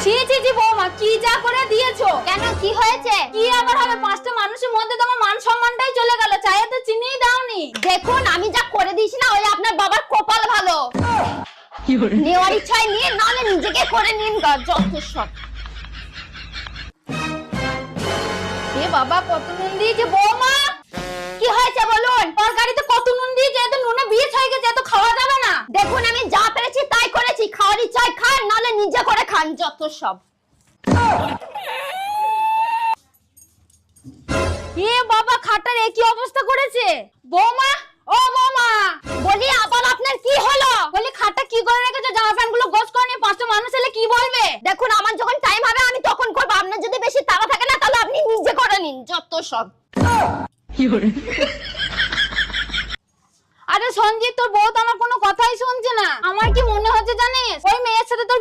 ছি ছি ছি বৌমা, কি যা করে দিয়েছো। কেন, কি হয়েছে? কি আবার হবে, পাঁচটা মানুষের মধ্যে তোমার মান সম্মানটাই চলে গেল, চায়ে তো চিনিই দাওনি। দেখুন, আমি যা করে দিয়েছি না, ওই আপনার বাবার কপাল ভালো। নেওয়ার ইচ্ছায় নিয়ে, নাহলে নিজেকে করে নিন গা, যত সব। এ বাবা, কত নুন দিয়েছে বৌমা। কি হয়েছে বলুন? তরকারিতে কত নুন দিয়েছে, এত নুনে বিষ হয়ে গেছে, এত খাওয়া যাবে না। দেখুন, আমি যা পেরেছি তাই করেছি। খাওয়ার ইচ্ছায় খান, নাহলে নিজে করে খান, যত সব। এ বাবা, খাটার কি অবস্থা করেছে বৌমা। ও বৌমা, বলি, আবার আপনার কি হলো? বলি খাটটা কি করে রেখেছো, জামা প্যান্ট গুলো গোছ করে নিয়ে পাঁচটা মানুষ এলে কি বলবে। দেখুন, আমার যখন টাইম হবে আমি তখন করবো। আপনার যদি বেশি তাড়া থাকে না, তাহলে আপনি নিজে করে নিন, যত সব। আরে সঞ্জিত, তোর বউ তো আমার কোনো কথাই শুনছে না। আমার কি মনে হচ্ছে জানিস, ওই মেয়ের সাথে তোর